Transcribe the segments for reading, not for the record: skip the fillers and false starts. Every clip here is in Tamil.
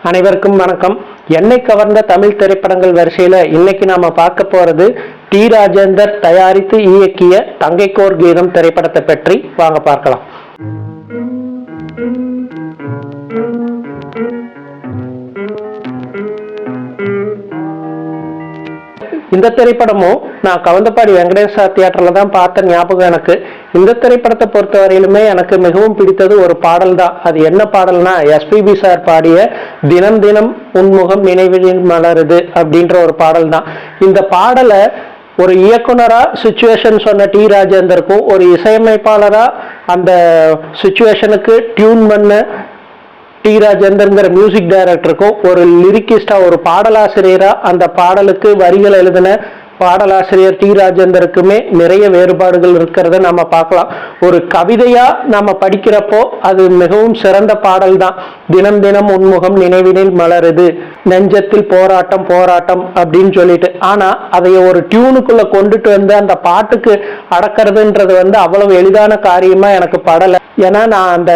அனைவருக்கும் வணக்கம். என்னை கவர்ந்த தமிழ் திரைப்படங்கள் வரிசையில் இன்னைக்கு நாம பார்க்க போறது டி ராஜேந்தர் தயாரித்து இயக்கிய தங்கைக்கோர் கீதம் திரைப்படத்தை பற்றி வாங்க பார்க்கலாம். இந்த திரைப்படமும் நான் கவுந்தப்பாடி வெங்கடேசா தியேட்டர்ல தான் பார்த்த ஞாபகம் எனக்கு. இந்த திரைப்படத்தை பொறுத்தவரையிலுமே எனக்கு மிகவும் பிடித்தது ஒரு பாடல் தான். அது என்ன பாடல்னா, எஸ்பிபி சார் பாடிய தினம் தினம் உன்முகம் நினைவில் மலருது அப்படின்ற ஒரு பாடல் தான். இந்த பாடலை ஒரு இயக்குனரா சுச்சுவேஷன் சொன்ன டி ராஜேந்தருக்கும் ஒரு இசையமைப்பாளரா அந்த சுச்சுவேஷனுக்கு டியூன் பண்ண டி ராஜேந்தர்ங்கிற மியூசிக் டைரக்டருக்கும் ஒரு லிரிக்கிஸ்டா ஒரு பாடலாசிரியரா அந்த பாடலுக்கு வரிகள் எழுதின பாடலாசிரியர் டி ராஜேந்தருக்குமே நிறைய வேறுபாடுகள் இருக்கிறத நம்ம பார்க்கலாம். ஒரு கவிதையா நம்ம படிக்கிறப்போ அது மிகவும் சிறந்த பாடல் தான். தினம் தினம் உன்முகம் நினைவினில் மலருது, நெஞ்சத்தில் போராட்டம் போராட்டம் அப்படின்னு சொல்லிட்டு. ஆனா அதை ஒரு டியூனுக்குள்ள கொண்டுட்டு வந்து அந்த பாட்டுக்கு அடக்கிறதுன்றது அவ்வளவு எளிதான காரியமா எனக்கு படலை. ஏன்னா நான் அந்த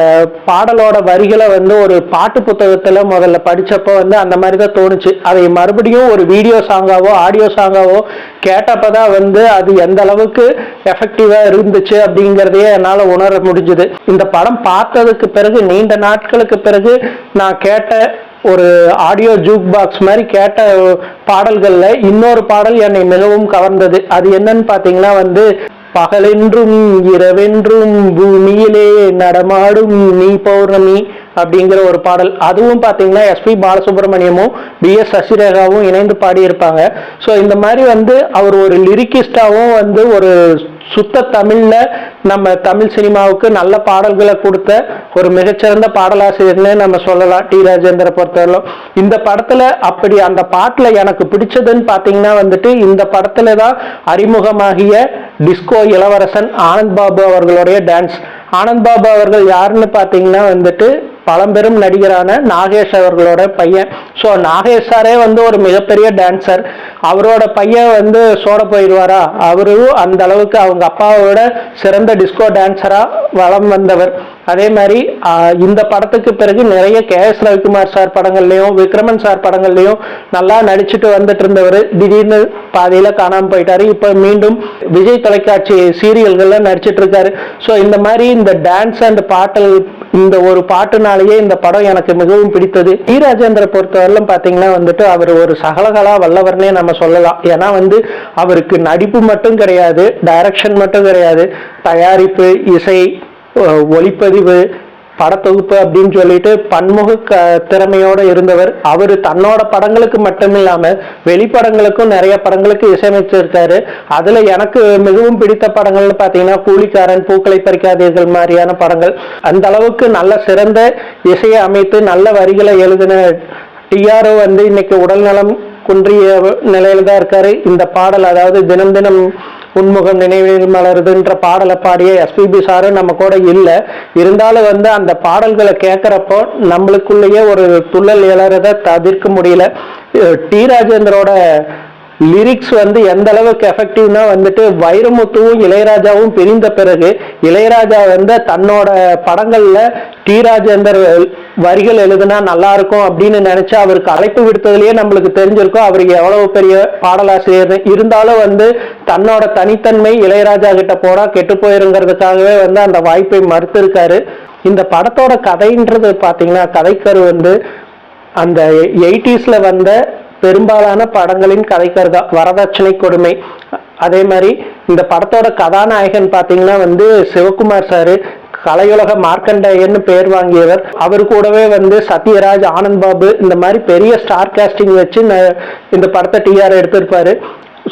பாடலோட வரிகளை ஒரு பாட்டு புத்தகத்துல முதல்ல படிச்சப்போ அந்த மாதிரி தான் தோணுச்சு. அதை மறுபடியும் ஒரு வீடியோ சாங்காவோ ஆடியோ சாங்காவோ கேட்டப்பதான் அது எந்த அளவுக்கு எஃபெக்டிவா இருந்துச்சு அப்படிங்கிறதையே என்னால உணர முடிஞ்சுது. இந்த படம் பார்த்ததுக்கு பிறகு நீண்ட நாட்களுக்கு பிறகு நான் கேட்ட ஒரு ஆடியோ ஜூக் பாக்ஸ் மாதிரி கேட்ட பாடல்கள்ல இன்னொரு பாடல் என்னை மிகவும் கவர்ந்தது. அது என்னன்னு பாத்தீங்கன்னா பகலென்றும் இரவென்றும் பூமியிலே நடமாடும் நீ பௌர்ணமி அப்படிங்கிற ஒரு பாடல். அதுவும் பார்த்தீங்கன்னா எஸ்பி பாலசுப்ரமணியமும் பிஎஸ் சசிரேகாவும் இணைந்து பாடியிருப்பாங்க. ஸோ இந்த மாதிரி அவர் ஒரு லிரிக்கிஸ்டாவும் ஒரு சுத்த தமிழ்ல நம்ம தமிழ் சினிமாவுக்கு நல்ல பாடல்களை கொடுத்த ஒரு மிகச்சிறந்த பாடலாசிரியர்னே நம்ம சொல்லலாம் டி ராஜேந்தரை பொறுத்தவரை. இந்த படத்துல அப்படி அந்த பாட்டுல எனக்கு பிடிச்சதுன்னு பாத்தீங்கன்னா இந்த படத்துல தான் அறிமுகமாகிய டிஸ்கோ இளவரசன் ஆனந்த் பாபு அவர்களுடைய டான்ஸ். ஆனந்த் பாபு அவர்கள் யாருன்னு பாத்தீங்கன்னா பழம்பெரும் நடிகரான நாகேஷ் அவர்களோட பையன். ஸோ நாகேஷ் சாரே ஒரு மிகப்பெரிய டான்சர். அவரோட பையன் சோட போயிடுவாரா, அவரும் அந்த அளவுக்கு அவங்க அப்பாவோட சிறந்த டிஸ்கோ டான்சரா வளம் வந்தவர். அதே மாதிரி இந்த படத்துக்கு பிறகு நிறைய கே.எஸ். ரவிக்குமார் சார் படங்கள்லயும் விக்ரமன் சார் படங்கள்லயும் நல்லா நடிச்சுட்டு வந்துட்டு இருந்தவர் திடீர்னு பாதையில காணாம போயிட்டாரு. இப்ப மீண்டும் விஜய் தொலைக்காட்சி சீரியல்கள்ல நடிச்சிட்டு இருக்காரு. ஸோ இந்த மாதிரி இந்த டான்ஸ் அண்ட் பாட்டல் இந்த ஒரு பாட்டுனாலேயே இந்த படம் எனக்கு மிகவும் பிடித்தது. டி ராஜேந்திர பொறுத்தவரையிலும் பாத்தீங்கன்னா அவர் ஒரு சகலகலா வல்லவர்னே நம்ம சொல்லலாம். ஏன்னா அவருக்கு நடிப்பு மட்டும் கிடையாது, டைரக்ஷன் மட்டும் கிடையாது, தயாரிப்பு, இசை, ஒளிப்பதிவு, படத்தொகுப்பு அப்படின்னு சொல்லிட்டு பன்முக திறமையோட இருந்தவர். அவர் தன்னோட படங்களுக்கு மட்டும் இல்லாம வெளிப்படங்களுக்கும் நிறைய படங்களுக்கு இசையமைச்சிருக்காரு. அதுல எனக்கு மிகவும் பிடித்த படங்கள்னு பாத்தீங்கன்னா கூலிக்காரன், பூக்களை பறிக்காதீர்கள் மாதிரியான படங்கள். அந்த அளவுக்கு நல்ல சிறந்த இசையை அமைத்து நல்ல வரிகளை எழுதின டிஆர்ஓ இன்னைக்கு உடல் நலம் குன்றிய நிலையில தான் இருக்காரு. இந்த பாடல், அதாவது தினம் தினம் உன்முகம் நினைவில் மலருதுன்ற பாடலை பாடிய எஸ்பிபி சாரு நம்ம கூட இல்லை. இருந்தாலும் அந்த பாடல்களை கேட்கறப்போ நம்மளுக்குள்ளேயே ஒரு துள்ளல் எழறத தவிர்க்க முடியல. டி ராஜேந்தரோட லிரிக்ஸ் எந்த அளவுக்கு எஃபெக்டிவ்னா வைரமுத்துவும் இளையராஜாவும் பிரிந்த பிறகு இளையராஜா தன்னோட படங்கள்ல டி ராஜேந்தர் வரிகள் எழுதுனா நல்லா இருக்கும் அப்படின்னு நினைச்சு அவருக்கு அழைப்பு விடுத்ததுலயே நம்மளுக்கு தெரிஞ்சிருக்கும் அவருக்கு எவ்வளவு பெரிய பாடலாசிரியர். இருந்தாலும் தன்னோட தனித்தன்மை இளையராஜா கிட்ட போடா கெட்டு போயிருங்கிறதுக்காகவே அந்த வாய்ப்பை மறுத்திருக்காரு. இந்த படத்தோட கதைன்றது பாத்தீங்கன்னா கதைக்கரு அந்த 80ஸ்ல வந்த பெரும்பாலான படங்களின் கதைக்கருதா வரதட்சணை கொடுமை. அதே மாதிரி இந்த படத்தோட கதாநாயகன் பாத்தீங்கன்னா சிவகுமார் சாரு, கலையுலக மார்க்கண்டேயன்னு பேர் வாங்கியவர். அவர் கூடவே சத்யராஜ், ஆனந்த் பாபு இந்த மாதிரி பெரிய ஸ்டார் காஸ்டிங் வச்சு இந்த படத்தை டிஆர் எடுத்திருப்பாரு.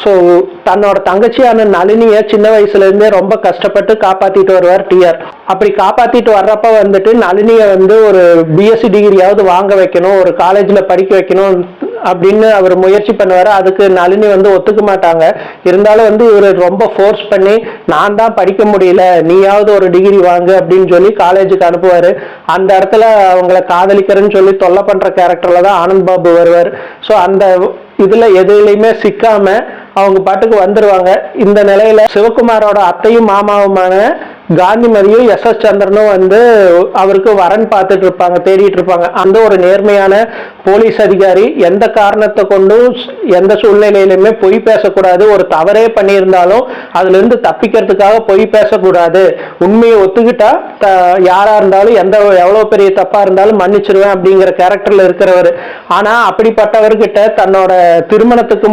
ஸோ தன்னோட தங்கச்சியான நளினிய சின்ன வயசுல இருந்தே ரொம்ப கஷ்டப்பட்டு காப்பாத்திட்டு வருவார் டிஆர். அப்படி காப்பாத்திட்டு வர்றப்ப நளினிய ஒரு பிஎஸ்சி டிகிரியாவது வாங்க வைக்கணும், ஒரு காலேஜ்ல படிக்க வைக்கணும் அப்படின்னு அவர் முயற்சி பண்ணுவாரு. அதுக்கு நளினி ஒத்துக்க மாட்டாங்க. இருந்தாலும் இவர் ரொம்ப ஃபோர்ஸ் பண்ணி நான் தான் படிக்க முடியல, நீயாவது ஒரு டிகிரி வாங்கு அப்படின்னு சொல்லி காலேஜுக்கு அனுப்புவாரு. அந்த இடத்துல அவங்களை காதலிக்கிறேன்னு சொல்லி தொல்லை பண்ற கேரக்டர்ல தான் ஆனந்த் பாபு வருவார். ஸோ அந்த இதுல எதுலையுமே சிக்காம அவங்க பாட்டுக்கு வந்துருவாங்க. இந்த நிலையில சிவகுமாரோட அத்தையும் மாமாவுமான காந்திமதியும் எஸ்.எஸ். சந்திரனும் அவருக்கு வரன் பார்த்துட்டு இருப்பாங்க, தேடிட்டு இருப்பாங்க. அந்த ஒரு நேர்மையான போலீஸ் அதிகாரி எந்த காரணத்தை கொண்டும் எந்த சூழ்நிலையிலுமே பொய் பேசக்கூடாது. ஒரு தவறே பண்ணியிருந்தாலும் அதுல இருந்து தப்பிக்கிறதுக்காக பொய் பேசக்கூடாது. உண்மையை ஒத்துக்கிட்டா யாரா இருந்தாலும் எவ்வளவு பெரிய தப்பா இருந்தாலும் மன்னிச்சிருவேன் அப்படிங்கிற கேரக்டர்ல இருக்கிறவர். ஆனா அப்படிப்பட்டவர்கிட்ட தன்னோட திருமணத்துக்கு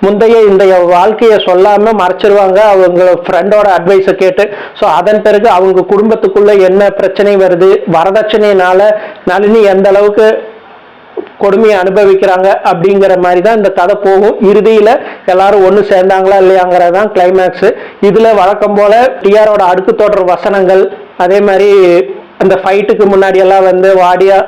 முந்தைய இந்த வாழ்க்கையை சொல்லாம மறைச்சிருவாங்க அவங்க ஃப்ரெண்டோட அட்வைஸை கேட்டு. ஸோ அதன் பிறகு அவங்க குடும்பத்துக்குள்ள என்ன பிரச்சனை வருது, வரதட்சணையினால நளினி எந்த அளவுக்கு கொடுமையை அனுபவிக்கிறாங்க அப்படிங்கிற மாதிரி தான் இந்த கதை போகும். இறுதியில எல்லாரும் ஒன்று சேர்ந்தாங்களா இல்லையாங்கிறதான் கிளைமேக்ஸ். இதுல வழக்கம் போல டிஆரோட அடுக்கு தொடர் வசனங்கள், அதே மாதிரி அந்த ஃபைட்டுக்கு முன்னாடி எல்லாம் வந்து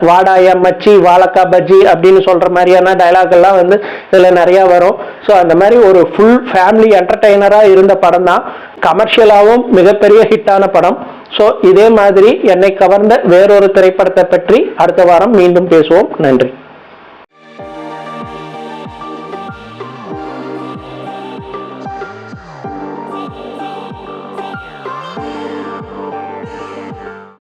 வாடாயா மச்சி வாழக்கா பஜ்ஜி அப்படின்னு சொல்ற மாதிரியான டைலாக் எல்லாம் வந்து இதுல நிறைய வரும். ஸோ அந்த மாதிரி ஒரு ஃபுல் ஃபேமிலி என்டர்டெய்னரா இருந்த படம் தான். கமர்ஷியலாகவும் மிகப்பெரிய ஹிட்டான படம். ஸோ இதே மாதிரி என்னை கவர்ந்த வேறொரு திரைப்படத்தை பற்றி அடுத்த வாரம் மீண்டும் பேசுவோம். நன்றி.